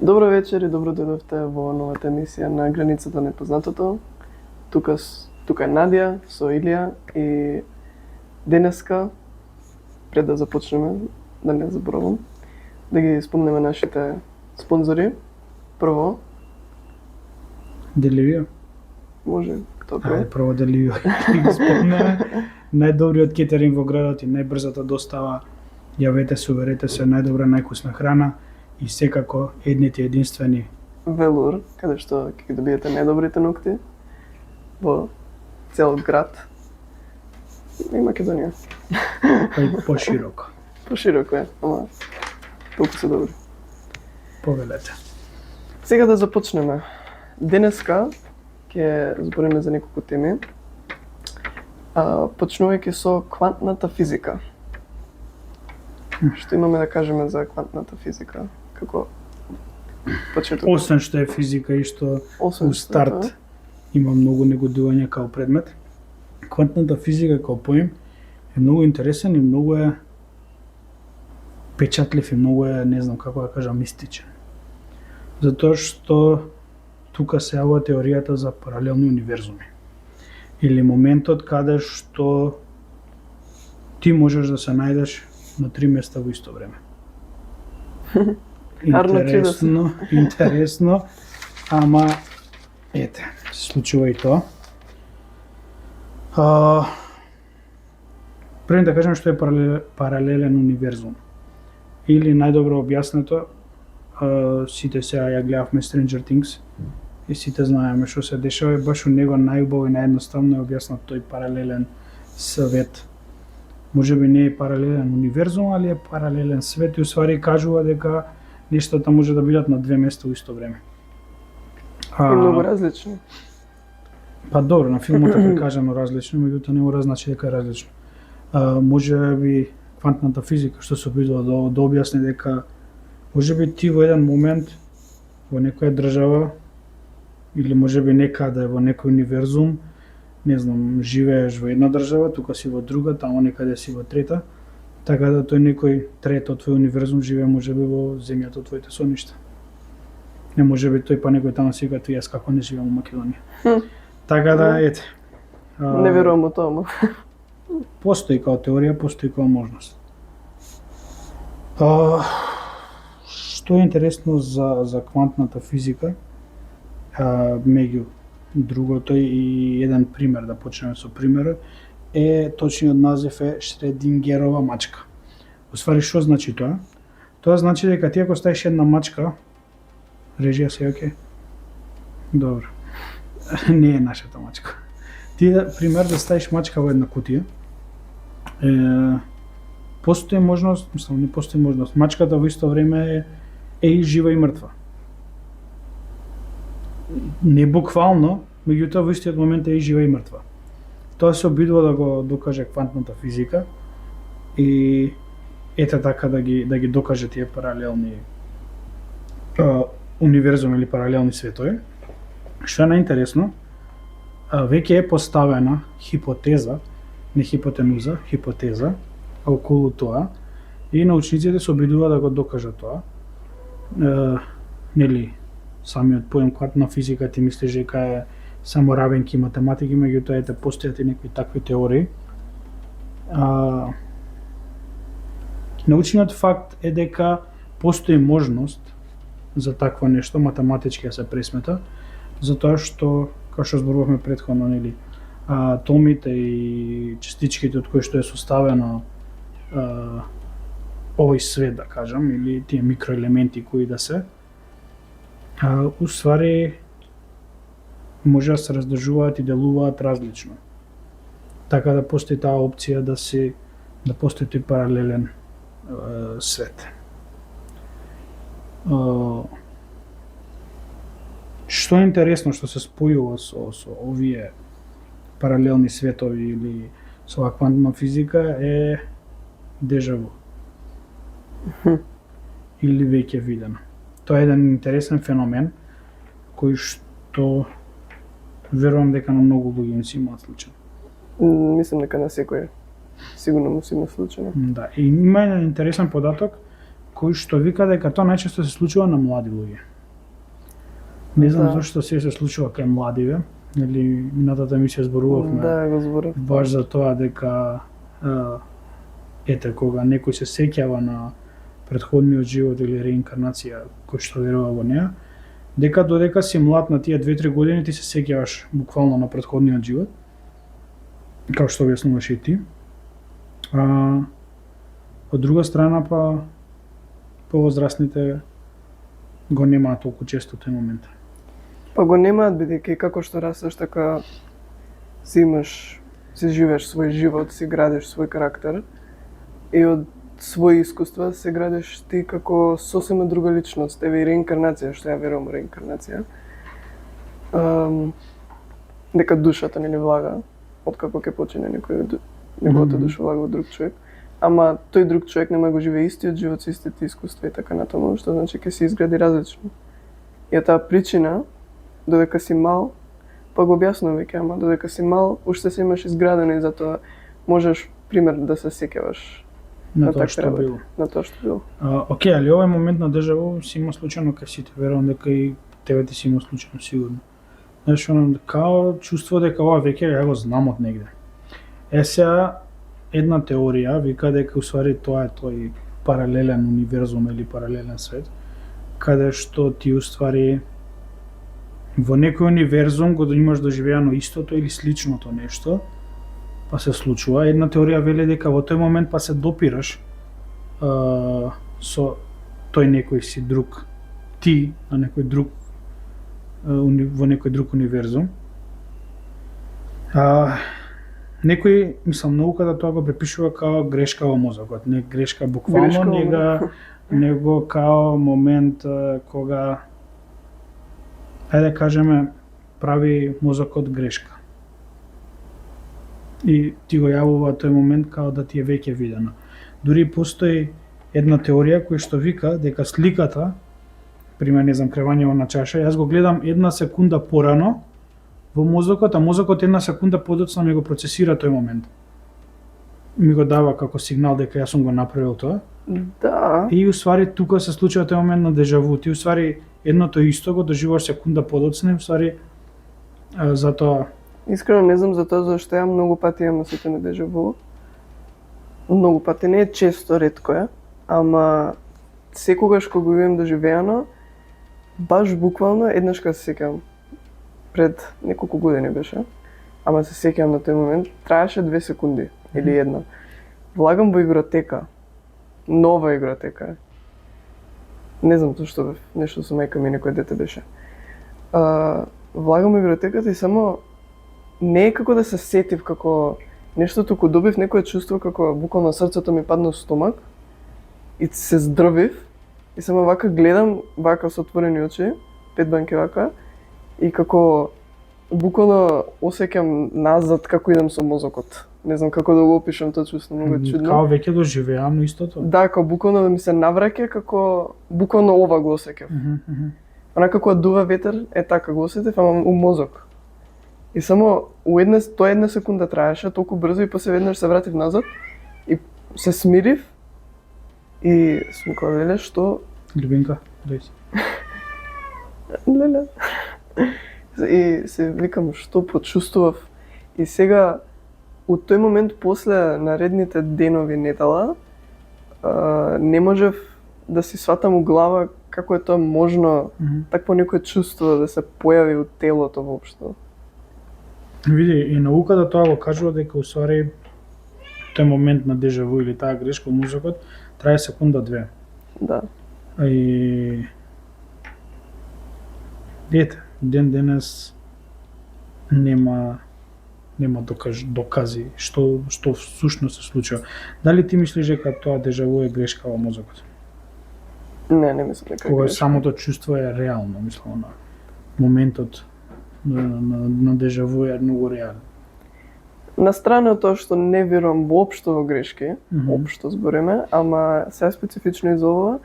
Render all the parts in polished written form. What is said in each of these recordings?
Добро вечер и добро дојдовте во новата емисија на Границата на непознатото. Тука е Надја со Илија и денеска, пред да започнеме, да не заборавам, да ги спомнеме нашите спонзори. Прво, Деливио. може, кто прво? Прво Деливио. Ги спомнеме. Најдобриот кетеринг во градот и најбрзата достава. Јавете се, уверете се, најдобра, најкусна храна и секако едните единствени Велур, каде што ќе ги добиете најдобрите ногти во цел град и Македонија. па и пошироко. Пошироко е, ама толку се добри. Повелете. Сега да започнеме. Денеска ќе збориме за неколку теми. Почнувајќи со квантната физика. Што имаме да кажеме за квантната физика? Како почеток? Освен што е физика и што Освен у старт има многу негодување као предмет, квантната физика као поим е многу интересен и многу е печатлив и многу е, не знам како да кажам, мистичен. Затоа што тука се јавува теоријата за паралелни универзуми. Или моментот каде што ти можеш да се најдеш на 3 места во исто време. Интересно, ама ете, се случува и тоа. Пред да кажем што е паралелен универзум. Или најдобро објаснето, сите сега ја гледавме Stranger Things и сите знаеме што се дешава и баш у него најубаво и наједноставно е објаснат тој паралелен свет. Може би не е паралелен универзум, али е паралелен свет и усвари кажува дека нештата може да бидат на 2 места во исто време. И многу различни. Па добро, на филмот е прикажано различно, меѓутоа не мора значи дека е различно. Може би квантната физика што се обидува да објасни дека може би ти во еден момент во некоја држава или може би некаде во некој универзум, не знам, живееш во една држава, тука си во друга, тамо некаде си во трета, така да тој некој трет од твој универзум живее може би во земјата од твоите соништа. Не може би тој па некој таму си вика, јас како не живеам во Македонија. Така да, ете. Не верувам во тоа, Постои као теорија, постои као можност. Што е интересно за квантната физика, меѓу другото и еден пример, да почнеме со примерот, точниот назив е Шредингерова мачка. Усвари, што значи тоа? Тоа значи дека ти ако ставиш една мачка, режија се окей? Добро. Не е нашата мачка. Ти, пример, да ставиш мачка во една кутија, постои можност, мислам, не постои можност, мачката во исто време е и жива и мртва. Не буквално, меѓутоа во истиот момент е и жива и мртва. Тоа се обидува да го докаже квантната физика и ете така да ги докаже тие паралелни универзуми или паралелни светови. Што е најинтересно, веќе е поставена хипотеза, не хипотенуза, хипотеза околу тоа и научниците се обидува да го докажат тоа. Нели, самиот поем квантна физика ти мислиш дека е само равенки математики, меѓутоа ете постојат и некои такви теории. Научниот факт е дека постои можност за такво нешто, математички да се пресмета, затоа што, како што зборувавме претходно, нели, атомите и частичките од кои што е составено овој свет, да кажам, или тие микроелементи кои да се, усвари може да се раздржуваат и делуваат различно. Така да постои таа опција да постои тој паралелен свет. Што е интересно што се спојува со овие паралелни светови или со оваа квантна физика е дежаву. Или веќе видено. Тоа е еден интересен феномен кој што верувам дека на многу луѓе им си имаат случај. Мислам дека на секој сигурно му си има случај. Да, и има еден интересен податок кој што вика дека тоа најчесто се случува на млади луѓе. Не знам Да. зашто се случува кај младиве, или минатата емисија зборувавме Да, го зборав. баш за тоа дека ете кога некој се сеќава на претходниот живот или реинкарнација кој што верува во неа, дека додека си млад на тие 2-3 години ти се сеќаваш буквално на претходниот живот, како што објаснуваш и ти. Од друга страна па повозрастните го немаат толку често тој момент. Па го немаат бидејќи како што растеш така си живееш свој живот, си градиш свој карактер и од своји искуства се градиш ти како сосема друга личност, еве и реинкарнација, што ја верувам реинкарнација. Дека душата не влага, откако ќе почине неговата душа влага во друг човек, ама тој друг човек нема го живее истиот живот со истите искуства и така натаму, што значи ќе се изгради различно. И таа причина, додека си мал, па го објаснувам веќе, ама додека си мал, уште се имаш изградено и затоа можеш, пример, да се сеќаваш На тоа така што треба. било. на тоа што било. Океј, али овој момент на дежаву си има случајно кај сите, верувам дека и тебе ти си има случајно сигурно. Знаеш, као чувство дека ова веќе ја го знам од негде. Сега, една теорија вика дека усвари тоа е тој паралелен универзум или паралелен свет, каде што ти уствари во некој универзум го имаш доживеано истото или сличното нешто, па се случува. Една теорија вели дека во тој момент па се допираш со тој некој си друг, ти на некој друг во некој друг универзум. Некој, мислам, науката тоа го препишува као грешка во мозокот, не грешка буквално, него као момент кога, ајде кажеме, прави мозокот грешка. И ти го јавува тој момент као да ти е веќе видено. Дури постои една теорија која што вика дека сликата, пример, не знам, кревањево на чаша, јас го гледам една секунда порано во мозокот, а мозокот една секунда подоцна ми го процесира тој момент. Ми го дава како сигнал дека јас сум го направил тоа. Да. И усвари тука се случува тој момент на дежаву. Ти усвари едното исто го доживуваш секунда подоцна, усвари затоа. Искрено не знам за тоа зашто ја многу пати имам осеќање дежаву. Многу пати, не е често, ретко е, ама секогаш кога го имам доживеано, баш буквално еднаш кога се сеќавам. Пред неколку години беше, ама се сеќавам на тој момент, траеше 2 секунди или една. Влагам во игротека, нова игротека. Не знам зашто бев, нешто со мајка ми некој дете беше. Влагам во игротеката и само не е како да се сетив како нешто, туку добив некое чувство како буквално срцето ми падна во стомак и се здравив и само вака гледам, вака со отворени очи, 5 банки вака, и како буквално осеќам назад како идам со мозокот. Не знам како да го опишам тоа чувство, многу е чудно. Као веќе доживеам истото. Да, како буквално да ми се навраќа, како буквално ова го осеќав. Онака кога дува ветер, е така го осетив, ама у мозок. И само тоа една секунда траеше толку брзо и после веднаш се вратив назад и се смирив и сум кога леле што Любинка, дојди. леле. И се викам што почувствував. И сега од тој момент после наредните денови недела не можев да си сватам у глава како е тоа можно такво некое чувство да се појави у телото воопшто. Види, и науката тоа го кажува дека усвари тој момент на дежаву или таа грешка во мозокот трае секунда 2. Да. И ете, ден денес нема докази што всушност се случува. Дали ти мислиш дека тоа дежаву е грешка во мозокот? Не мислам дека Кога грешка. самото чувство е реално, мислам, на моментот на дежаву е многу реален. На страна од тоа што не верувам воопшто во грешки, општо збориме, ама сега специфично из ова,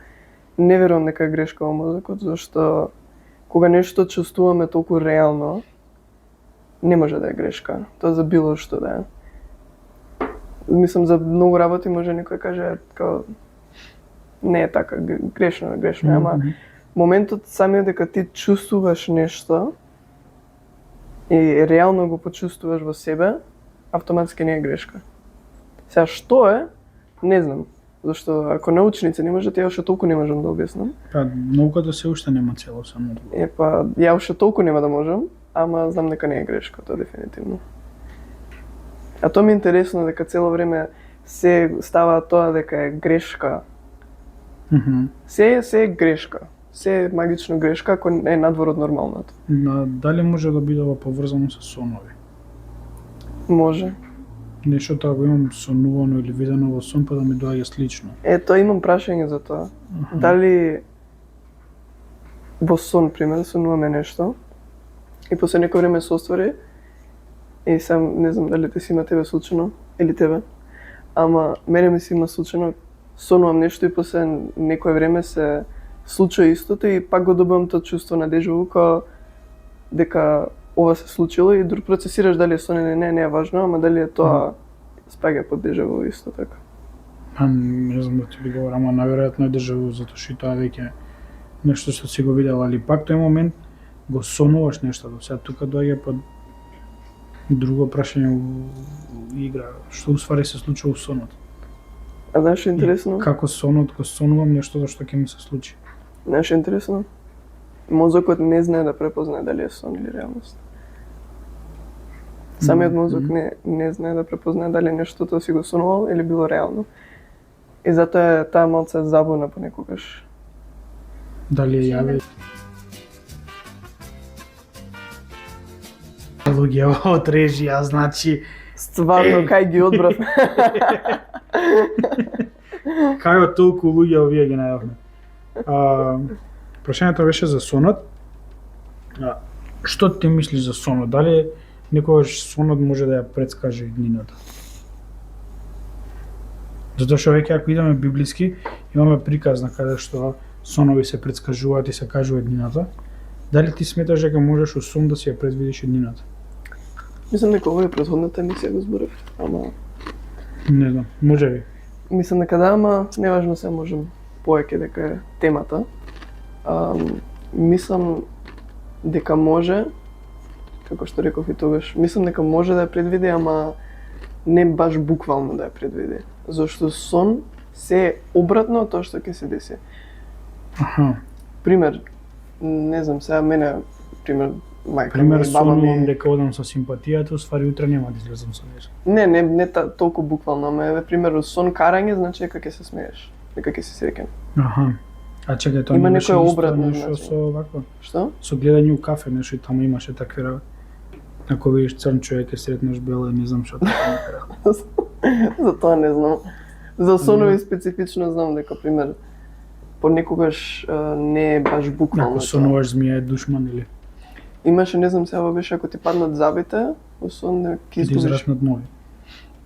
не верувам дека е грешка во мозокот, зашто кога нешто чувствуваме толку реално, не може да е грешка. Тоа за било што да е. Мислам, за многу работи може некој каже, као, не е така, грешно е, ама моментот самиот дека ти чувствуваш нешто и реално го почувствуваш во себе, автоматски не е грешка. Сега што е, не знам. Зашто ако научници не можат, ја уште толку не можам да објаснам. Па, науката се уште нема целосен одговор. Па, ја уште толку нема да можам, ама знам дека не е грешка, тоа дефинитивно. А тоа ми е интересно дека цело време се става тоа дека е грешка. Се е грешка. Се е магично грешка ако е надвор од нормалното. Дали може да биде поврзано со сонови? Може. Нешто ако имам сонувано или видено во сон, па да ми доаѓа слично. Тоа имам прашање за тоа. Дали во сон, пример, сонуваме нешто и после некој време се оствари и сам не знам дали те си има тебе случајно или тебе, ама мене ми се има случајно, сонувам нешто и после некое време се случува истото и пак го добивам тоа чувство на дежаву као дека ова се случило и дур процесираш дали е сон или не е важно, ама дали е тоа спаѓа под дежаву исто така. Не знам да ти би говорам, ама наверојатно е дежаву затоа што тоа веќе нешто што си го видел, али пак тој момент го сонуваш нештото. Сега тука доаѓа под друго прашање у игра, што уствари се случува у сонот. А знаеш што е интересно? Како сонот го сонувам нештото што ќе ми се случи. Знаеш што е интересно? Мозокот не знае да препознае дали е сон или реалност. Самиот мозок не знае да препознае дали нештото си го сонувал или било реално. И затоа е таа малце забуна понекогаш. Дали е јави? Луѓе од режија, значи... Стварно, кај ги одбрав. Кај од толку луѓе овие ги најавме. Прашањето беше за сонот. Што ти мислиш за сонот? Дали некогаш сонот може да ја предскаже иднината? Затоа што веќе ако идеме библиски, имаме приказ на каде што сонови се предскажуваат и се кажува иднината. Дали ти сметаш дека можеш у сон да си ја предвидиш иднината? Мислам дека ова е претходната емисија го зборев, ама... Не знам, може би. Мислам дека да, ама неважно се можем повеќе дека е темата. Мислам дека може, како што реков и тогаш, мислам дека може да ја предвиди, ама не баш буквално да ја предвиди. Зашто сон се е обратно од тоа што ќе се деси. Пример, не знам, сега мене, пример, мајка ми, баба сонувам ми... дека одам со симпатијата, уствари утре нема да излезам со неја. Не толку буквално, ама еве пример, сон карање значи дека ќе се смееш, дека ќе си среќен. А чекај, тоа Има не беше некој исто обратно нешто значење. со вако? Што? Со гледање у кафе, нешто и таму имаше такви работи. Ако видиш црн човек и сретнеш бела, не знам што така. За тоа не знам. За сонови специфично знам дека, пример, понекогаш не е баш буквално. Ако сонуваш змија е душман или Имаше, не знам сега беше, ако ти паднат забите, во сон дека ќе ти изгубиш... израснат нови.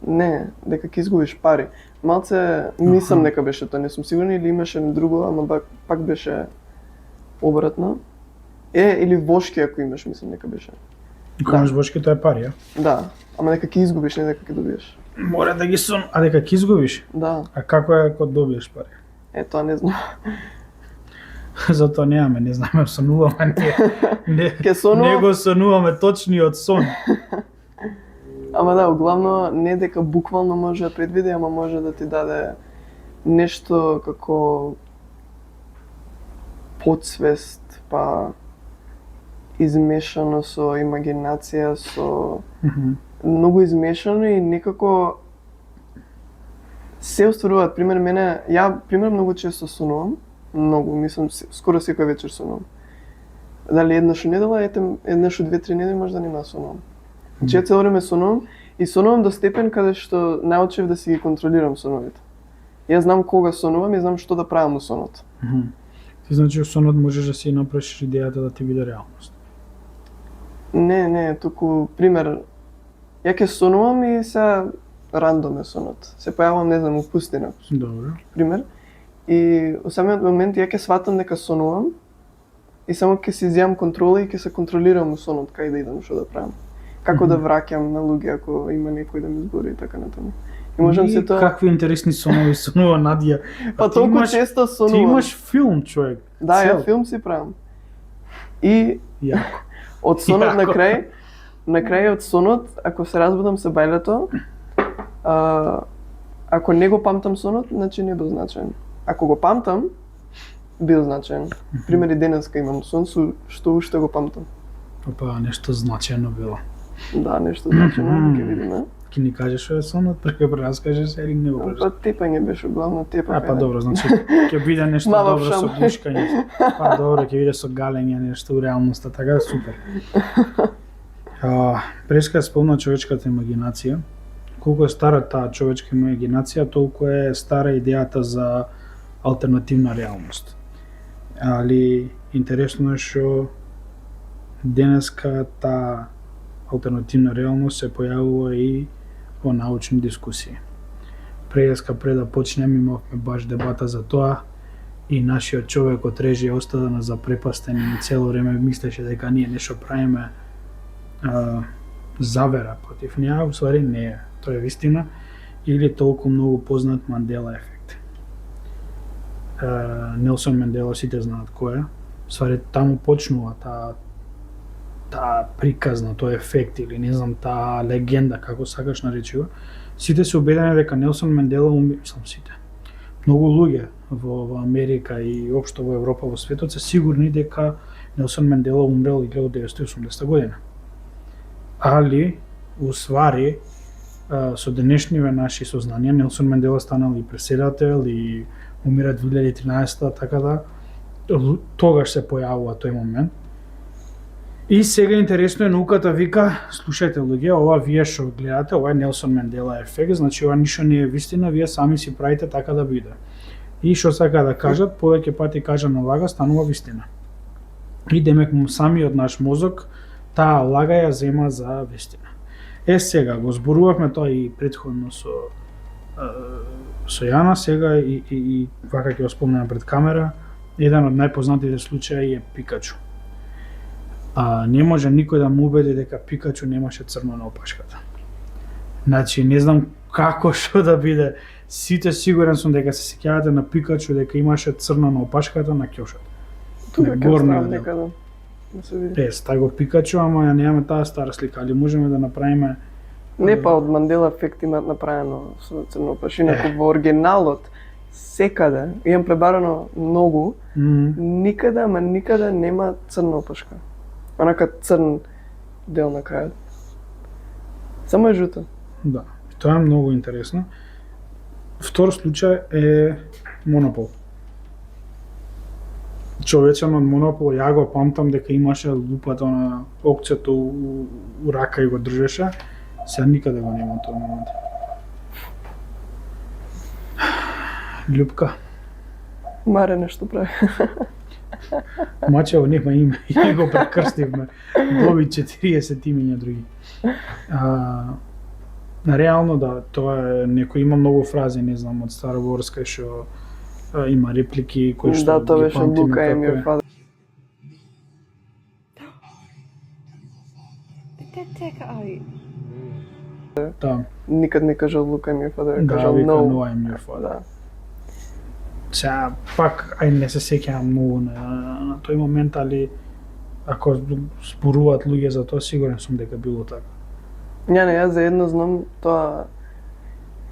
Не, дека ќе изгубиш пари. Малце мислам дека беше тоа, не сум сигурен, или имаше друго, ама пак беше обратно. Или вошки ако имаш, мислам дека беше. Ако имаш вошки, тоа е пари, а? Да, ама дека ќе изгубиш, не дека ќе добиеш. Мора да ги сон, а дека ќе изгубиш? Да. А како е ако добиеш пари? Тоа не знам. Затоа немаме, не знаме, сонуваме, Ке сонувам? не го сонуваме точниот сон. Ама да, главно не дека буквално може да предвиди, ама може да ти даде нешто како подсвест, па измешано со имагинација, со многу измешано и некако се остваруваат. Пример, мене, ја пример многу често сонувам, многу, мислам, скоро секој вечер сонувам. Дали еднаш у недела, еднаш у 2-3 недели може да нема сонувам. Значи ја цело време сонувам и сонувам до степен каде што научив да си ги контролирам соновите. Јас знам кога сонувам и знам што да правам у сонот. Ти значи у сонот можеш да си направиш идејата да ти биде реалност. Не, туку пример, ја ќе сонувам и се рандом е сонот. Се појавам, не знам, у пустина. Добро. Пример. И во самиот момент ја ќе сватам дека сонувам и само ќе си изјавам контрола и ќе се контролирам у сонот кај да идам, што да правам. Како да враќам на луѓе ако има некој да ми збори и така натаму. И можам се тоа... Какви интересни сонови сонува Надија. Па ти толку имаш- често Ти сонувам. имаш филм, човек. Да, ја цел. филм си правам. И Јако. од сонот Јако. на крај од сонот, ако се разбудам се бајлето, ако не го памтам сонот, значи не бил значаен. Ако го памтам, бил значаен. Примери денеска имам сон што уште го памтам. Па нешто значајно било. Да, нешто значаено, ќе видиме. Ки ни кажеш што е сонот, прека прераскажеш или не го Па тепање беше главно тепање. па добро, значи ќе биде нешто Мавав добро со шам. гушкање. Па добро, ќе биде со галење нешто у реалноста, така да супер. Преска спомна човечката имагинација. Колку е стара таа човечка имагинација, толку е стара идејата за алтернативна реалност. Али интересно е што денеска таа алтернативна реалност се појавува и во научни дискусии. Преска пред да почнеме имавме баш дебата за тоа и нашиот човек од режија остана запрепастен и цело време мислеше дека ние нешто правиме завера против неа, усвари не е. Тоа е вистина или толку многу познат Мандела ефект. Нелсон Мандела сите знаат кој е. Усвари таму почнува таа приказна, тој ефект или не знам таа легенда како сакаш наречи го. Сите се убедени дека Нелсон Мандела мислам сите. Многу луѓе во Америка и општо во Европа во светот се сигурни дека Нелсон Мандела умрел 1980 година. Али усвари со денешниве наши сознанија Нелсон Мандела станал и преседател и умира 2013, така да тогаш се појавува тој момент. И сега интересно е науката вика, слушајте луѓе, ова вие што гледате, ова е Нелсон Мандела ефект, значи ова ништо не е вистина, вие сами си правите така да биде. И што сака да кажат, повеќе пати кажана лага станува вистина. И демек самиот наш мозок таа лага ја зема за вистина. Сега го зборувавме тоа и претходно со Јана, сега и вака ќе го спомнеме пред камера, еден од најпознатите случаи е Пикачу. Не може никој да му убеди дека Пикачу немаше црно на опашката. Значи, не знам како што да биде, сите сигурен сум дека се сеќавате на Пикачу дека имаше црно на опашката на ќошот. Тука ќе горниот оставам дел. некаде. Да се види. Стај го Пикачу, ама ја немаме таа стара слика, али можеме да направиме. Не, па од Мандела ефект имаат направено со црнопаш. Инаку во оригиналот секаде, имам пребарано многу, никаде, ама никаде нема црна опашка. Онака црн дел на крајот. Само е жуто. Да, тоа е многу интересно. Втор случај е Монопол. Човечен од Монопол, ја го памтам дека имаше лупата на окцето у рака и го држеше. Сега никаде го нема тој момент. Љупка. Маре нешто прави. Мачево нема име, ја го прекрстивме. Доби 40 имиња други. Реално да, тоа е, некој има многу фрази, не знам, од староборска што има реплики кои што Да, тоа ги беше памтиме Лука како и е. фадер. Да, Никад не кажал Лука ми фадер, да, кажал вика no. no I'm your father. Да. Сега, пак, не се сеќавам многу на тој момент, али ако зборуваат луѓе за тоа, сигурен сум дека било така. Не, јас за едно знам тоа,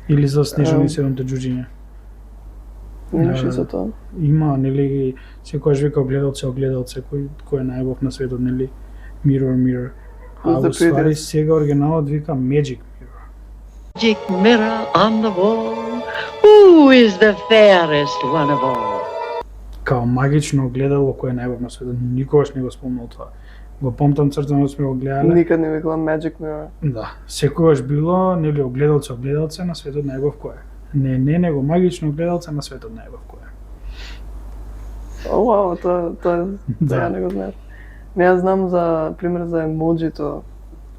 Или за Снежана и седомте џуџиња. не беше за тоа. Има, нели, секојаш вика огледалце, кој е најубав на светот, нели, Mirror, Mirror. А Who's the уствари prettiest? сега оригиналот вика Magic Mirror. Magic mirror on the wall, who is the fairest one of all? Као магично огледало кој е најубав на светот. Никогаш не го спомнал тоа. Го помтам цртано сме го гледале. Никад не викала Magic Mirror. Да, секогаш било, нели, огледалце на светот најубав кој е. Не, него магично огледалце на светот најубав кој е. О, вау, тоа Да. ја не го знаев. Не, јас знам за пример за емоджито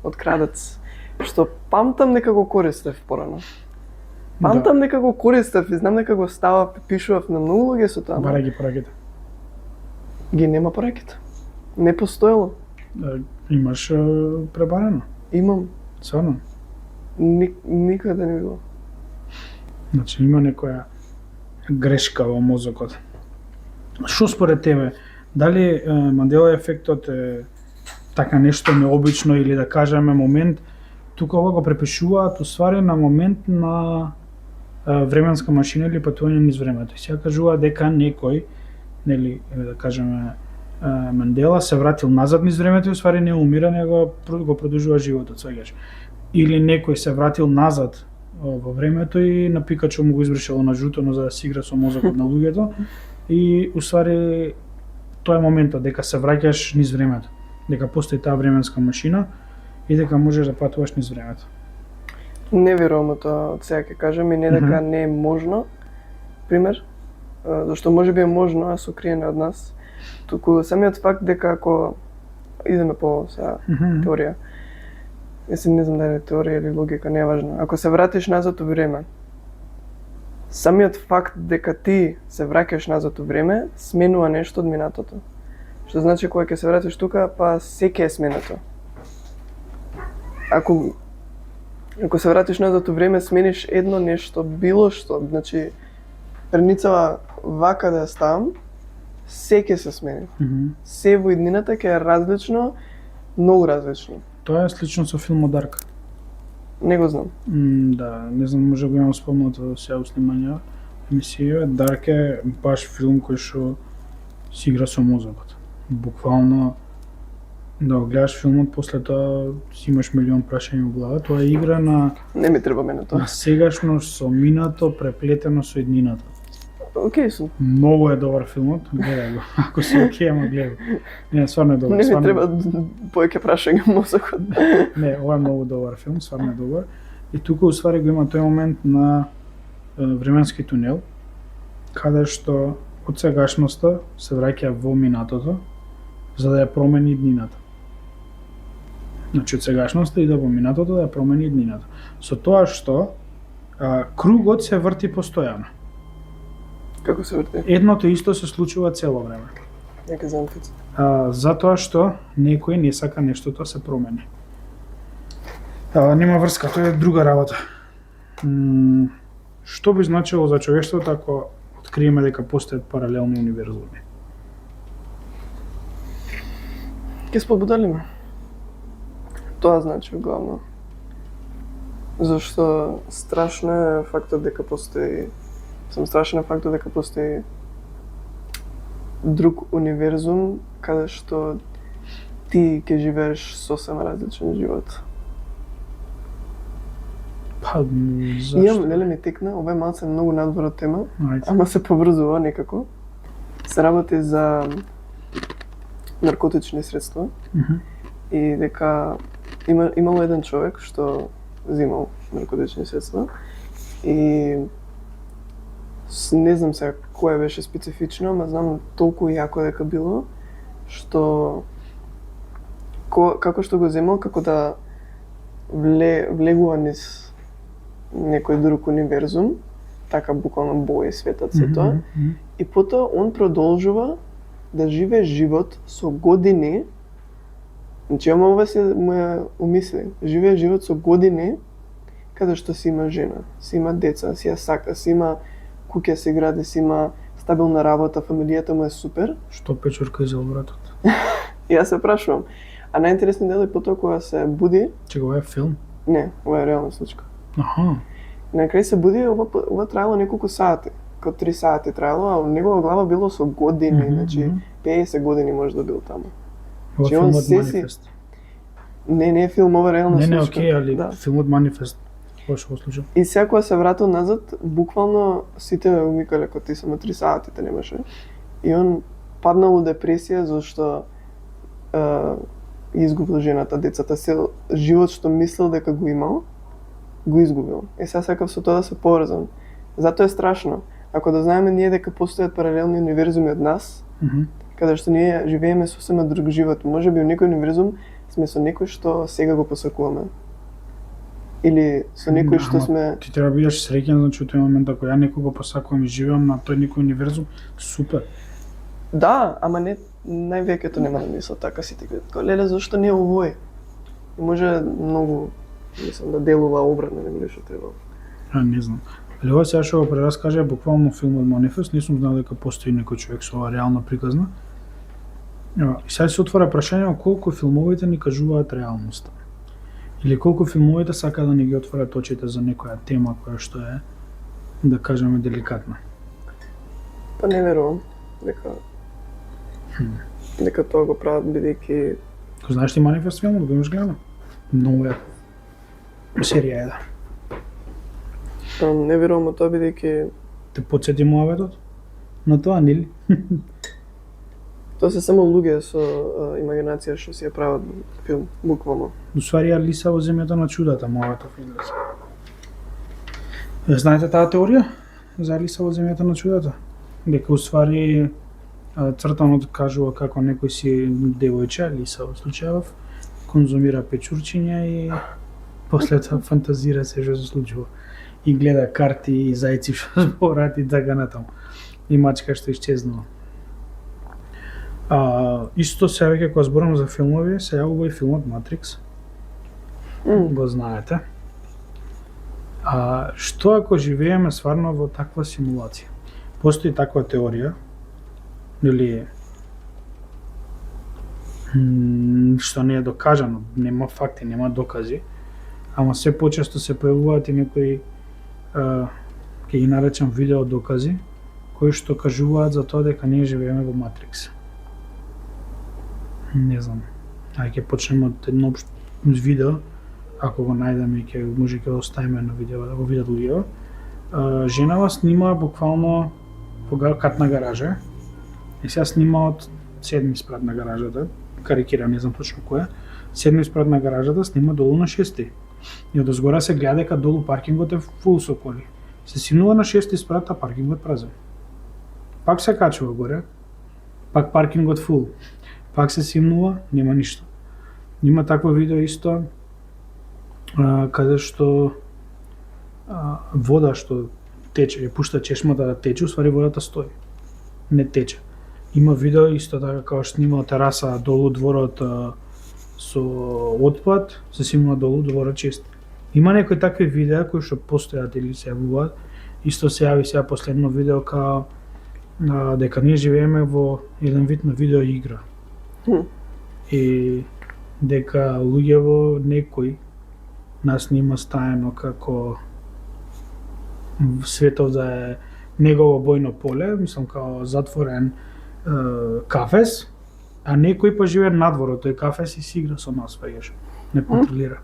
од крадец, што памтам дека го користев порано. Памтам дека го користев и знам дека го ставав и пишував на многу луѓе со тоа. Бараги пораките. Ги нема пораките. Не постоело. Имаш пребарено. Имам. Сварно. Никаде не било. Значи има некоја грешка во мозокот. Што според тебе, дали Мандела ефектот е така нешто необично или да кажеме момент, тука ова го препишуваат уствари на момент на временска машина или патување низ времето. И сега кажува дека некој, нели, да кажеме, Мандела се вратил назад низ времето и уствари не умира, него го продолжува животот, сваѓаш. Или некој се вратил назад во времето и на Пикачу му го избришало на жутоно за да си игра со мозокот на луѓето и уствари тоа е моментот дека се враќаш низ времето, дека постои таа временска машина и дека можеш да патуваш низ времето. Не верувам тоа, од сега ќе кажам и не дека не е можно. Пример, зашто може би е можно, а сокриено од нас. Туку самиот факт дека ако идеме по сега теорија. Мислам, не знам дали е теорија или логика, не е важно. Ако се вратиш назад во време, самиот факт дека ти се враќаш назад во време, сменува нешто од минатото. Што значи кога ќе се вратиш тука, па секој е сменето. Ако се вратиш назад во време, смениш едно нешто, било што, значи перницава вака да ја ставам, се ќе се смени. Се во иднината ќе е различно, многу различно. Тоа е слично со филмот Дарк. Не го знам. Да, не знам, може го имам спомнато сега снимања емисија. Дарк е баш филм кој што си игра со мозокот. Буквално да го гледаш филмот, после тоа си имаш милион прашања во глава. Тоа е игра на Не ми треба мене тоа. на сегашност со минато преплетено со иднината. Океј сум. Многу е добар филмот, гледај го. Ако си океј, ама гледај. Не, стварно е добар. Не ми стварно- треба повеќе прашања во мозокот. Не, ова е многу добар филм, стварно е добар. И тука уствари го има тој момент на временски тунел, каде што од сегашноста се враќа во минатото, за да ја промени иднината. Значи од сегашноста иде во минатото да ја промени иднината. Со тоа што кругот се врти постојано. Како се врти? Едното исто се случува цело време. Нека знам фиц. Затоа што некој не сака нештото се промени. Нема врска, тоа е друга работа. Што би значило за човештвото ако откриеме дека постојат паралелни универзуми? Ке спобудалиме. Тоа значи главно. Зашто страшно е фактот дека постои страшен е фактот дека постои друг универзум каде што ти ќе живееш сосема различен живот. Па, Имам, зашто? леле ми текна, ова е малце многу надвор од тема, Ајде. ама се поврзува некако. Се работи за наркотични средства и дека имало еден човек што взимал наркотични средства и не знам сега кое беше специфично, ама знам толку јако дека било што како што го земал, како да влегува низ некој друг универзум, така буквално бои светот се тоа, и потоа он продолжува да живее живот со години, значи ама ова се му ја умисли, живее живот со години, каде што си има жена, си има деца, си ја сака, си има куќа се гради, си има стабилна работа, фамилијата му е супер. Што печурка изел вратот? И јас се прашувам, а најинтересниот дел е потоа кога се буди, Чека, ова е филм? не, ова е реална случка. Аха. На крај се буди, ова траело неколку сати, како 3 сати траело, а во негова глава било со години, значи 50 години може да бил таму. Ова Че он филмот се си- Манифест. Не е филм, ова е реална Не, случка. окей, али Да. филмот Манифест. Кој што го случи? И сега кога се вратил назад, буквално сите умикале како ти само 3 сатите немаше. И он паднал во депресија зашто изгубил жената, децата, се живот што мислел дека го имал, го изгубил. И сега сакав со тоа да се поврзам. Затоа е страшно. Ако да знаеме ние дека постојат паралелни универзуми од нас, каде што ние живееме сосема друг живот, може би во некој универзум сме со некој што сега го посакуваме. Или со некој што Ама сме... Ти треба да бидеш среќен, значи во тој момент ако ја некого посакувам и живеам на тој некој универзум, супер. Да, ама не највеќето нема да мислат така сите како леле зашто не овој. И може многу мислам да делува обрано или што треба. Не знам. Али ова сега што го прераскаже буквално филмот Манифест, не сум знал дека постои некој човек со ова реално приказна. И сега се отвора прашање колку филмовите ни кажуваат реалноста. Или колку филмовите сака да ни ги отворат очите за некоја тема која што е, да кажеме, деликатна. Па не верувам дека тоа го прават бидејќи Го знаеш ти Манифест филмот, го имаш гледано? Многу е. Серија е, да. не верувам тоа бидејќи Те потсети муаветот? На тоа, нели? тоа се само луѓе со имагинација што си ја прават филм, буквално. Усвари Алиса во земјата на чудата, муаветот излез. Знаете таа теорија за Алиса во земјата на чудата? Дека усвари цртанот кажува како некој си девојче, Алиса во случајов, конзумира печурчиња и после тоа фантазира се што се случува. И гледа карти и зајци што зборат и така натаму. И мачка што исчезнува. Исто се веќе кога зборам за филмови, се јавува и филмот Матрикс. Го знаете. Што ако живееме стварно во таква симулација? Постои таква теорија, или што не е докажано, нема факти, нема докази, ама се почесто се појавуваат и некои ќе ги наречам видео докази, кои што кажуваат за тоа дека ние живееме во Матрикс. Не знам. Ајде ќе почнеме од едно видео, ако го најдеме ќе може ќе оставиме на видео да го видат луѓето. Женава снима буквално кат на гаража. И сега снима од 7 спрат на гаражата, карикирам, не знам точно кој е. 7 спрат на гаражата снима долу на 6. И од озгора се гледа дека долу паркингот е фул со коли. Се симнува на 6 спрат, а паркингот празен. Пак се качува горе, пак паркингот фул. Пак се симнува, нема ништо. Има такво видео исто, каде што вода што тече, ја пушта чешмата да тече, усвари водата стои. Не тече. Има видео исто така како што снима тераса долу дворот со отпад, се симнува долу дворот чист. Има некои такви видеа кои што постојат или се јавуваат. Исто се јави сега последно видео као дека ние живееме во еден вид на видео игра. И дека луѓево некој нас нима стаено како светот да е негово бојно поле, мислам као затворен кафес, а некој па живее надвор од тој кафес и си игра со нас, веќе не контролира.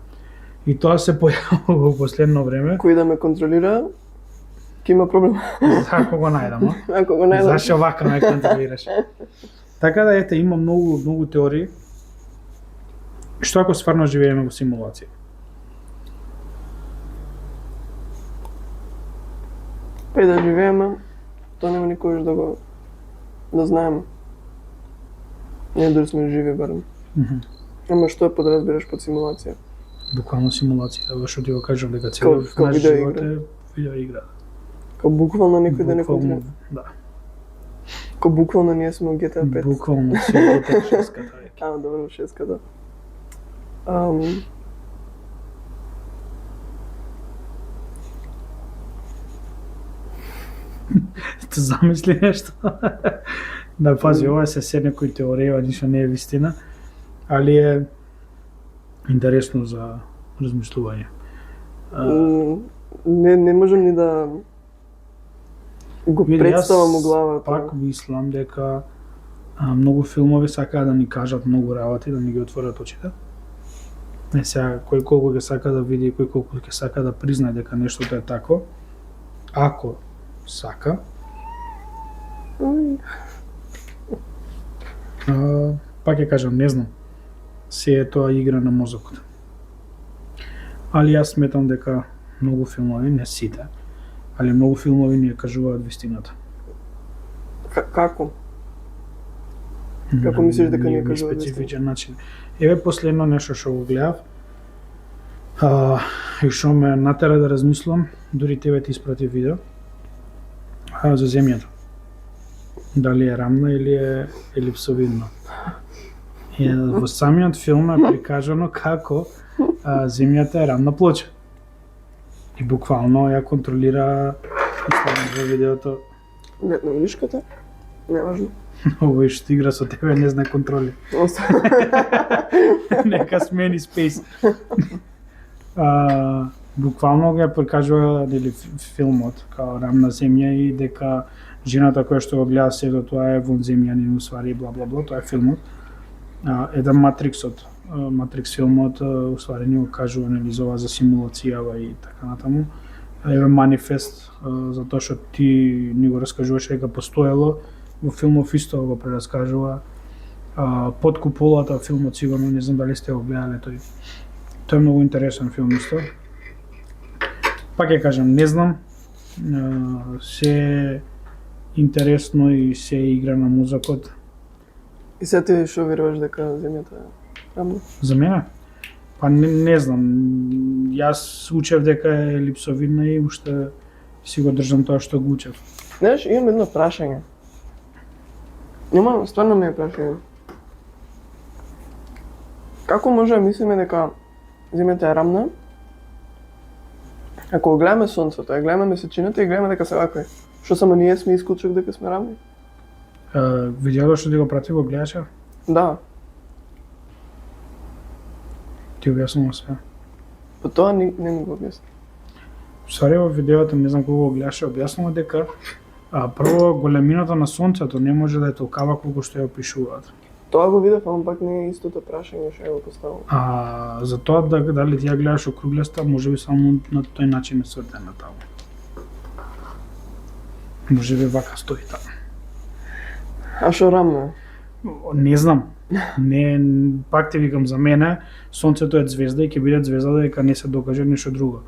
И тоа се појавува во последно време. Кој да ме контролира, ќе има проблем. Ако го најдам, Ако го најдам. Зашо вака ме контролираш? Така да ете, има многу теории. Што ако стварно живееме во симулација? Па и да живееме, тоа нема никогаш да знаеме. Ние дори сме живи барем. Ама што подразбираш под симулација? Буквално симулација, што ти го кажам дека целиот Као наш видео живот игра. е видео игра. Као буквално некој да не Буквално, контролира. да. Као буквално ние сме во GTA 5. Буквално си GTA 6-ката веќе. Добро, 6-ката. Те замисли нешто. Да, пази, ова се некои теорија, ништо не е вистина, али е интересно за размислување. Не можам ни да го Види, представам у главата. Пак мислам дека многу филмови сакаат да ни кажат многу работи, да ни ги отворат очите. Не сега, кој колку ќе сака да види, кој колку ќе сака да признае дека нештото е тако, ако сака. Пак ќе кажам, не знам. Се е тоа игра на мозокот. Али јас сметам дека многу филмови, не сите, али многу филмови ни ја кажуваат вистината. Како? Како мислиш дека ни ја кажуваат специфичен начин. Еве последно нешто што го гледав, и што ме натера да размислам, дури тебе ти испрати видео, за земјата. Дали е рамна или е елипсовидна. И во самиот филм е прикажано како земјата е рамна плоча. И буквално ја контролира мислам во видеото. Летна вилишката? Неважно. Овој што игра со тебе не знае контроли. Нека смени спейс. Буквално го ја прикажува нели филмот као рамна земја и дека жената која што го гледа сето тоа е вон земјанин усвари бла бла бла, тоа е филмот. Еден Матриксот, Матрикс филмот усвари ни го кажува нели за ова за симулацијава и така натаму. Еве манифест за тоа што ти ни го раскажуваш дека постоело во филмов исто го прераскажува. Под куполата филмот сигурно не знам дали сте го гледале тој. Тој е многу интересен филм исто. Пак ќе кажам, не знам. Се интересно и се игра на мозокот. И сега ти што веруваш дека земјата е рамна? За мене? Па не знам. Јас учев дека е липсовидна и уште си го држам тоа што го учев. Знаеш, имам едно прашање. Стварно ми е прашање. Како може да мислиме дека земјата е рамна? Ако го гледаме сонцето, ја гледаме месечината и гледаме дека се вакви. Што само ние сме исклучок дека сме рамни? Видеото што ти го прати го гледаше? Да. Ти објаснува све. По тоа не ми го објасни. Сари во видеото, не знам кога го гледаше, објаснува дека прво големината на сонцето не може да е толкава колку што ја опишуваат. Тоа го видев, ама пак не е истото прашање што ја го поставам. За тоа дали ти ја гледаш округлеста, можеби само на тој начин е свртена таму. Можеби вака стои таму. А што рамно е? Не знам. Не, пак ти викам, за мене сонцето е звезда и ќе биде звезда додека не се докаже нешто друго.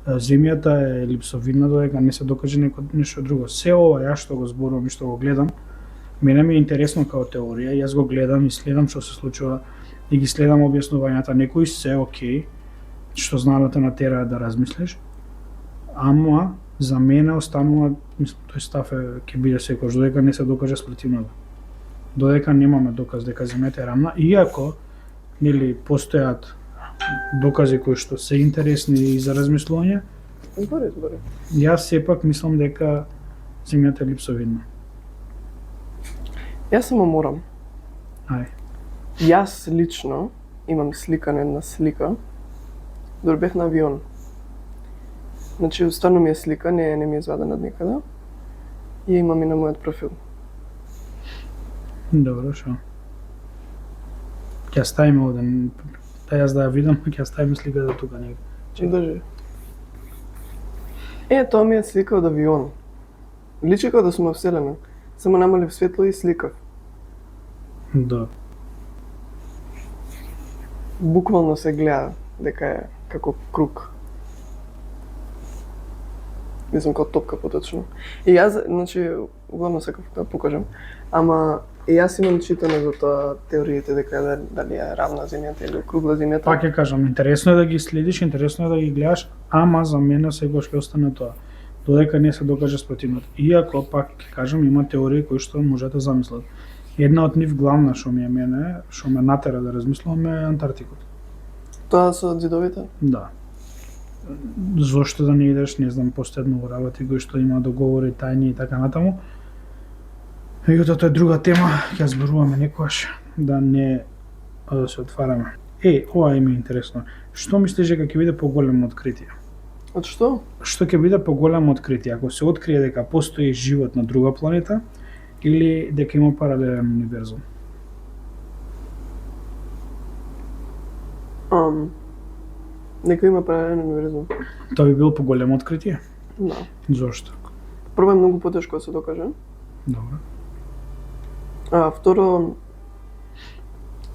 Земјата е липсовидна додека не се докаже нешто друго. Се ова јас што го зборувам и што го гледам, мене ми е интересно као теорија, јас го гледам и следам што се случува и ги следам објаснувањата. Некои се окей, што знаат да те натераат да размислиш, ама за мене останува, мислам, тој став ќе биде секојаш додека не се докаже спротивното. Додека немаме доказ дека земјата е рамна, иако нели постојат докази кои што се интересни и за размислување, Збори. јас сепак мислам дека земјата е липсовидна. Јас само морам. Ај. Јас лично имам слика на една слика. Дори бев на авион. Значи, стварно ми е слика, не ми е извадена од никаде. И ја имам и на мојот профил. Добро, шо? Ќе ставиме овде, јас да ја видам, ќе ставиме сликата тука негде. Држи. Тоа ми е слика од авион. Личи како да сум во Вселена. Само намалив светло и сликав. Да. Буквално се гледа дека е како круг. Мислам како топка поточно. И јас, значи, углавно сакав да покажам, ама и јас имам читано за тоа теориите дека дали е рамна земјата или округла земјата. Пак ќе кажам, интересно е да ги следиш, интересно е да ги гледаш, ама за мене секогаш ќе остане тоа. Додека не се докаже спротивното. Иако, пак ќе кажам, има теории кои што можете да замислат. Една од нив главна што ми е мене, што ме натера да размислувам е Антарктикот. Тоа со ѕидовите? Да. Зошто да не идеш, не знам, постојат многу работи кои што има договори, тајни и така натаму. Меѓутоа тоа е друга тема, ќе зборуваме некогаш, да не да се отвараме. Ова е ми интересно. Што мислиш дека ќе биде поголемо откритие? Од што? Што ќе биде поголемо откритие ако се открие дека постои живот на друга планета или дека има паралелен универзум? Нека има паралелен универзум. Тоа би било поголемо откритие? Да. Зошто? Прво е многу потешко да се докаже. Добро. Второ,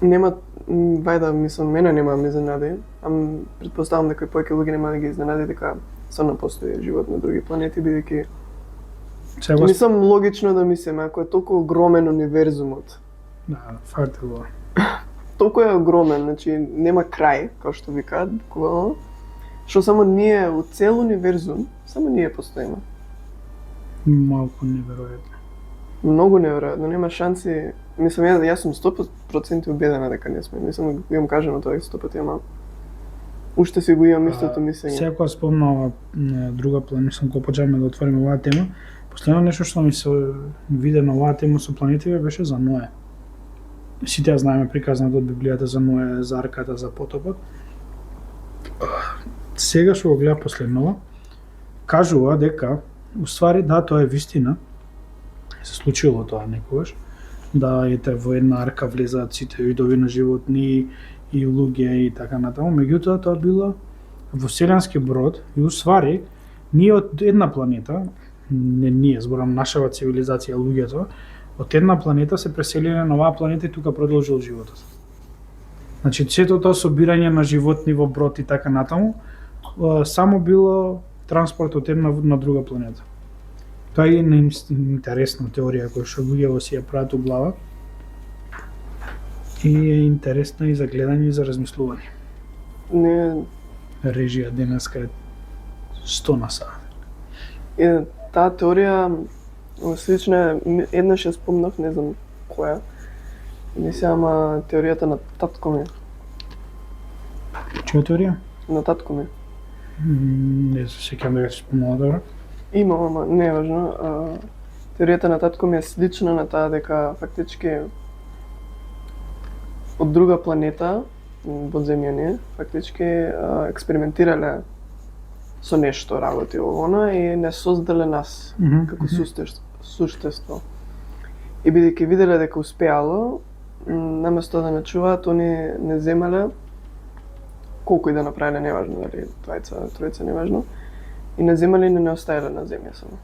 нема, вајда, мислам, мене нема ме изненади, ама предпоставам дека повеќе луѓе нема да ги изненади дека стварно постои живот на други планети, бидејќи мислам логично да мислиме, ако е толку огромен универзумот. Да, факт е тоа. Толку е огромен, значи нема крај, како што викаат, буквално, што само ние, од цел универзум, само ние постоиме. Малку неверојатно. Многу неверојатно, нема шанси. Мислам, јас сум 100% убедена дека не сме. Мислам, имам кажано тоа 100 пати, ама Уште си го имам истото мислење. Секоја спомна ова друга планета, мислам кога почнеме да отвориме оваа тема, последно нешто што ми се виде на оваа тема со планетите беше за Ное. Сите ја знаеме приказната од Библијата за Ное, за арката, за потопот. Сега што го гледав последново, кажува дека уствари да, тоа е вистина. Се случило тоа некогаш. Да ете во една арка влезаат сите видови на животни и луѓе и така натаму. Меѓутоа тоа било во вселенски брод и уствари ние од една планета, не ние, зборам нашава цивилизација, луѓето, од една планета се преселиле на оваа планета и тука продолжил животот. Значи, сето тоа собирање на животни во брод и така натаму, само било транспорт од една на друга планета. Тоа е интересна теорија која што луѓето си ја прават у глава и е интересна и за гледање и за размислување. Не, Режија денеска е 100 на сат. и таа теорија слична е, еднаш ја спомнав, не знам која. Не се ама теоријата на татко ми. Чија теорија? На татко ми. Не се сеќавам дека се спомнала добро. Има, ама не е важно. Теоријата на татко ми е слична на таа дека фактички од друга планета, во земја не, фактички експериментирале со нешто работи она и не создале нас како суштество. И бидејќи виделе дека успеало, наместо да не чуваат, они не земале колку и да направиле, неважно дали двајца, тројца, неважно, и не земале и не оставиле на земја само.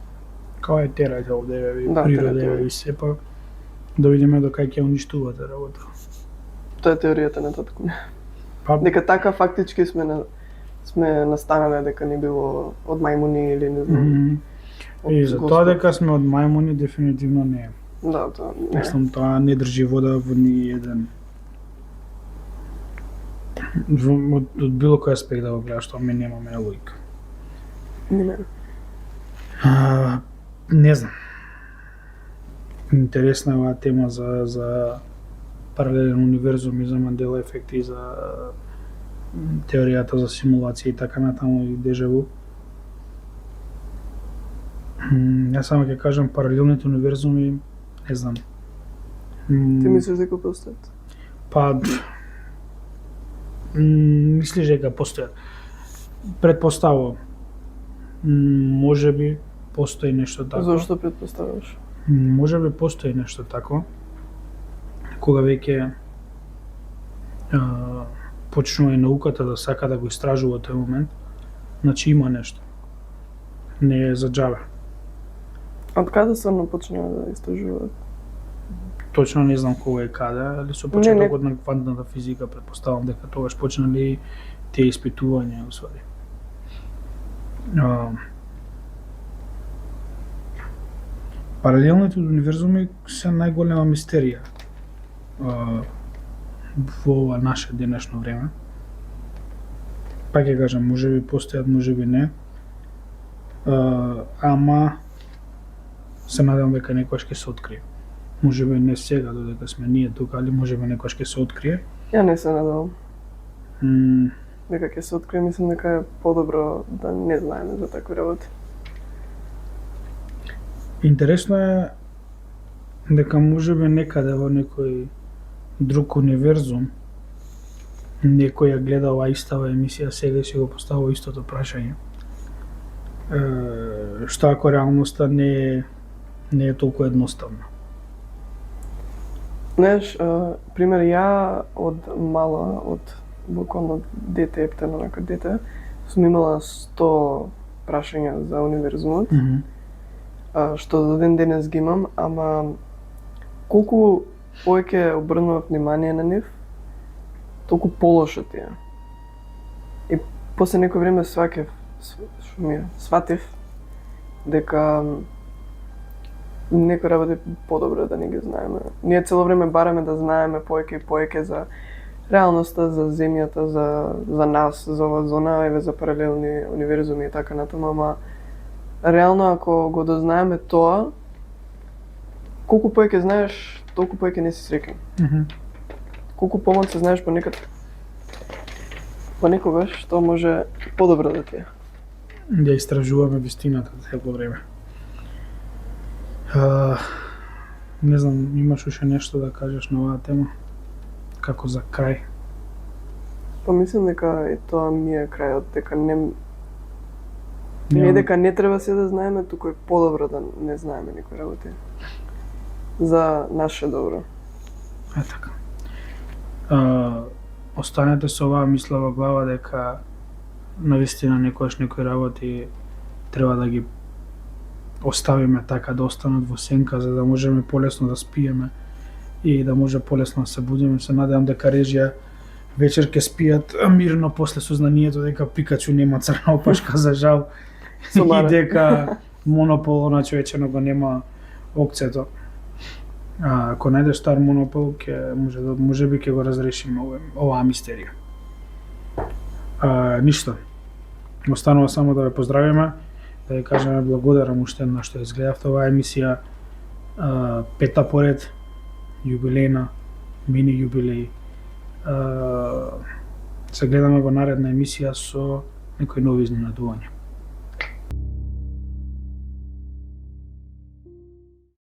Као е терајте овде, Да, природа терате. и сепа, да видиме до кај ќе уништувате работа. Тоа е теоријата на татко ми. Па, Дека така фактички сме настанале дека не било од мајмуни или не знам. од и за тоа Господ. дека сме од мајмуни дефинитивно не е. Да, тоа не. Мислам, тоа не држи вода во ни еден. Од било кој аспект да го гледаш, тоа ми немаме логика. Не. Не знам. Интересна е оваа тема за паралелен универзум и за Мандела ефект и за теоријата за симулација и така натаму и дежаву. Јас само ќе кажам паралелните универзуми, не знам. Ти мислиш дека постојат? Па мислиш дека постојат. Предпоставувам. Можеби постои нешто такво. Зошто претпоставуваш? Можеби постои нешто такво. Кога веќе почнува и науката да сака да го истражува тој момент, значи има нешто. Не е за џабе. Од каде стварно почнува да истражуваат? Точно не знам кога и каде, али со почетокот на квантната физика претпоставам дека тогаш почнали тие испитувања усвари. Паралелните универзуми се најголема мистерија во ова наше денешно време. Па ќе кажам, можеби постојат, можеби не. Ама се надевам дека некојаш ќе се открие. Можеби не сега додека сме ние тука, али можеби некојаш ќе се открие. Ја не се надевам. М, Дека ќе се открие, мислам дека е подобро да не знаеме за такви работи. Интересно е дека можеби некаде во некој друг универзум некој ја гледа оваа истава емисија сега и си го поставува истото прашање. Што ако реалноста не е толку едноставна? Знаеш, пример, ја од мала, од буквално дете, ептено нака дете, сум имала 100 прашања за универзумот, што до ден денес ги имам, ама колку повеќе обрнував внимание на нив, толку полошо ти е. И после некој време сватив дека некои работи подобро да не ги знаеме. Ние цело време бараме да знаеме повеќе и повеќе за реалноста, за земјата, за нас, за ова зона, еве за паралелни универзуми и така натаму, ама реално ако го дознаеме тоа, колку повеќе знаеш, толку повеќе не си среќен. Колку помалку се знаеш понекад Понекогаш што може подобро да ти е. Да истражуваме вистината цело време. Не знам, имаш уште нешто да кажеш на оваа тема? Како за крај? Па мислам дека и тоа ми е крајот, дека не дека не треба се да знаеме, туку е подобро да не знаеме никои работи. За наше добро. Е така. Останете со оваа мисла во глава дека навистина некојаш некои работи треба да ги оставиме така да останат во сенка за да можеме полесно да спиеме и да може полесно да се будиме. Се надевам дека режија вечер ќе спијат мирно после сознанието дека Пикачу нема црна опашка за жал и дека Монопол на човечено го нема опцијата. Ако најдеш стар Монопол, можеби ќе го разрешиме оваа мистерија. Ништо. Останува само да ве поздравиме, да ви кажеме благодарам уште на што изгледавте оваа емисија, пета поред, јубилејна, мини јубилеј. Се гледаме во наредна емисија со некои нови изненадувања.